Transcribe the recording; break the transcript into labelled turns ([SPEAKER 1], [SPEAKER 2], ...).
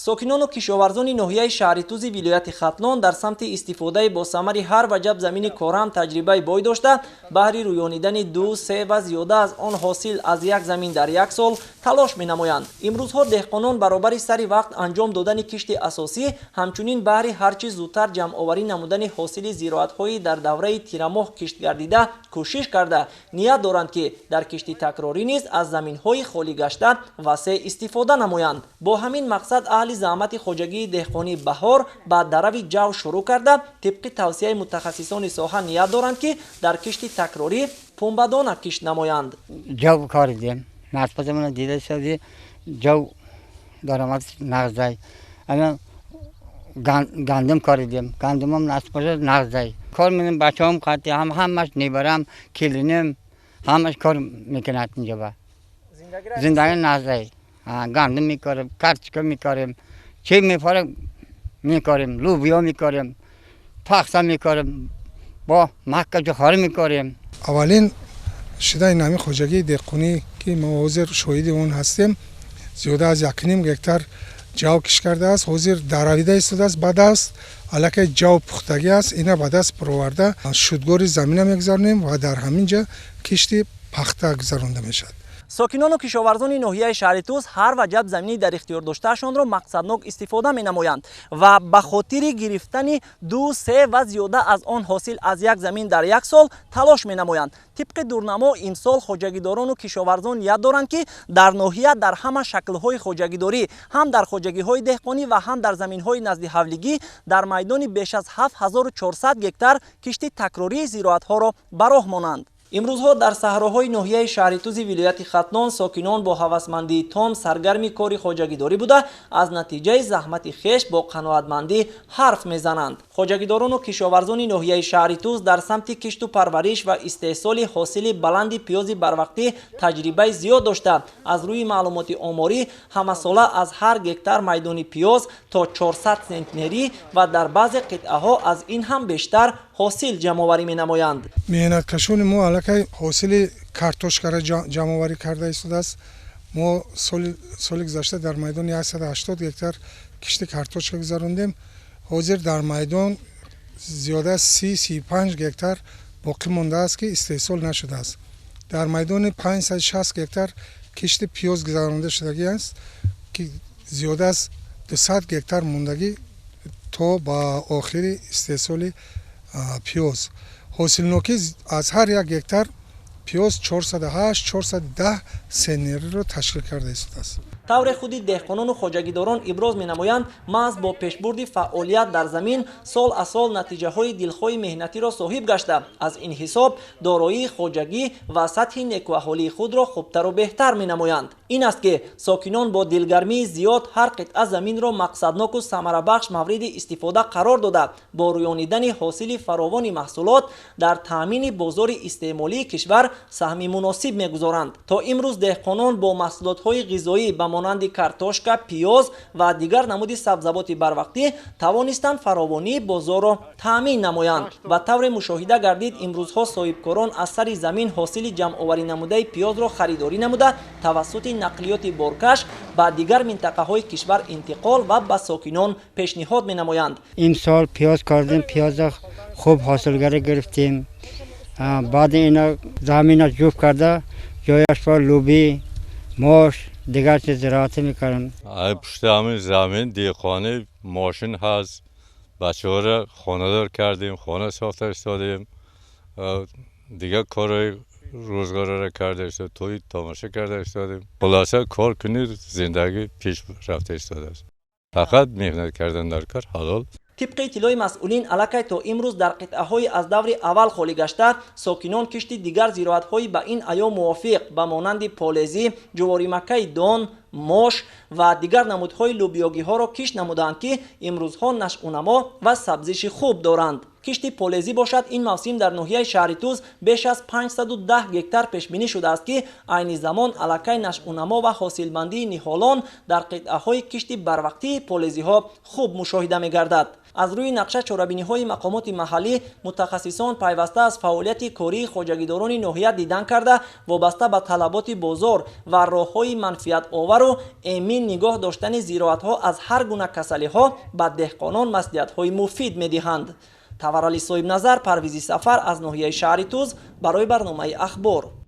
[SPEAKER 1] ساکنان و کشاورزان ناحیه شهرتوزی ولایت ختلان در سمت استفاده با ثمر هر وجب زمین کارم تجربه بای داشته بهر رویانیدن 2 3 و زیاده از آن حاصل از یک زمین در یک سال تلاش می نمایند. امروزها دهقانان برابر سری وقت انجام دادن کشت اساسی همچنین بهر هرچی زودتر جمع آوری نمودن حاصل زراعت های در دوره تیر ماه کشت گردیده کوشش کرده نیت دارند که در کشت تکراری نیز از زمین های خالی گشته وسیع استفاده نمایند. با همین مقصد اهل زحمت خواجگی دهقانی بهار با درو جو شروع کرده طبق توصیه متخصصان ساحه نیت دارند که در کشت تکراری پنبه‌دانه کشت نمایند.
[SPEAKER 2] جو کار دیدیم نسبتمون دیده شدی جو درآمد نغزای الان گندم کار دیدیم گندم هم نسبت نغزای کار می‌کنم بچه‌ام قطعی همش نیبرم کلینم همش کار میکنند اینجا با زندگی نغزای گندم میکاریم کرچکه میکاریم چی میکاریم لوبیا میکاریم پخسه میکاریم با مکه جوخاری میکاریم.
[SPEAKER 3] اولین شده نامی خواجگی دهقانی که ما حاضر شاهد اون هستیم زیاده از 1.5 هکتار جو کش کرده است حاضر دراویده ایستاده است بعد است الکی جو پختگی است اینا بعد است پروورده شدگوری زمین میگذاریم و در همینجا کشتی پخته گذرانده میشد.
[SPEAKER 1] ساکنان و کشاورزان ناحیه شهرتوز هر وجب زمینی در اختیار داشتهشان را مقصدناک استفاده می نمایند و به خاطر گرفتن 2 3 و زیاده از آن حاصل از یک زمین در یک سال تلاش می نمایند. طبق دورنما امسال خواجگیداران و کشاورزان یاد دارند که در ناحیه در همه شکل‌های خواجگیداری هم در خواجگی‌های دهقانی و هم در زمین‌های نزد حولیگی در میدان بیش از 7400 هکتار کشت تکراری زراعت‌ها را براه مانند. امروزها در صحراهای ناحیه شهرتوزی ولایت ختلان ساکنان با هوسمندی تام سرگرم کاری خواجگیداری بوده از نتیجه زحمت خویش با قناعتمندی حرف میزنند. خواجگیداران و کشاورزان ناحیه شهرتوز در سمت کشت و پرورش و استحصال حاصل بلند پیاز بروقتی تجربه زیاد داشته. از روی معلومات آماری همساله از هر هکتار میدان پیاز تا 400 سنتنری و در بعض قطعه ها از این هم بیشتر حاصل جمع آوری می نمایند.
[SPEAKER 3] محنت کشان ما الکی حاصل کارتوشکا جمع آوری کرده ایستاده است. ما سال گذشته در میدان 180 هکتار کشت کارتوشکا گذراندیم. حاضر در میدان زیاده 30-35 هکتار باقی مانده است که استحصال نشده است. در میدان 560 هکتار کشت پیاز گذرانده شدگی است که زیاده از 200 هکتار موندگی تا با آخر استحصال پیاز. حاصل نوکی از هر یک هکتار پیاز 408-410 سنری را تشکیل کرده است.
[SPEAKER 1] طور خودی دهقانان و خواجگیداران ابراز می نمایند محض با پیشبرد فعالیت در زمین سال از سال نتیجه های دلخواه مهنتی را صاحب گشته. از این حساب دارایی خواجگی و سطح نیکوحالی خود را خوبتر و بهتر می نمایند. این است که ساکنان با دلگرمی زیاد هر قطعه زمین را مقصدناک و ثمره بخش مورد استفاده قرار داده با رویانیدن حاصل فراوان محصولات در تامین بازار استعمالی کشور سهم مناسب می‌گذارند. تا امروز دهقانان با محصولات غذایی مانند کارتوشکا، پیاز و دیگر نمود سبزیجات بروقتی توانستند فراوانی بازار را تامین نمایند و طور مشاهده گردید امروزها صاحبکاران از سر زمین حاصل جمع آوری نموده پیاز را خریداری نموده توسط نقلیات بارکش به دیگر منطقه های کشور انتقال و به ساکنان پیشنهاد می نمایند.
[SPEAKER 2] این سال پیاز کردیم پیاز خوب حاصلگری گرفتیم بعد اینا زمین جوب کرده جایش پر لوبی ماش دیگر چیز زراعتی میکنن.
[SPEAKER 4] پشت همین زمین دیقانی ماشین هست بچه ها را خانه دار کردیم خانه ساخته استادیم دیگر کار روزگار را کرده استاد توی تماشا کرده استادیم خلاصه کار کنید زندگی پیش رفته استاده است فقط محنت کردن در کار حلال.
[SPEAKER 1] طبق اطلاع مسئولین الکی تا امروز در قطعه های از دور اول خالی گشته ساکنان کشت دیگر زراعت های به این ایام موافق به مانند پالزی، جواری مکه دان، ماش و دیگر نمودهای لوبیاگی ها را کشت نمودند که امروزها نشأ و نما و سبزش خوب دارند. کشت پولزی باشد. این موسم در ناحیه شهر توز بیش از 510 گکتار پیش بینی شده است که عین زمان علاقه نشو و نما و حاصلمندی نهالان در قطعه های کشت بروقتی پولزی ها خوب مشاهده می گردد. از روی نقشه چاره‌بینی های مقامات محلی متخصصان پیوسته از فعالیت کاری خواجگیداران ناحیه دیدن کرده وابسته به طلبات بازار و راه‌های منفعت آور و امین نگاه داشتن زراعت‌ها از هر گونه کسلی‌ها به دهقانان مصلحت‌های مفید می‌دهند. تورعلی صاحب نظر، پرویزی سفر از ناحیه شهر توز برای برنامه اخبار.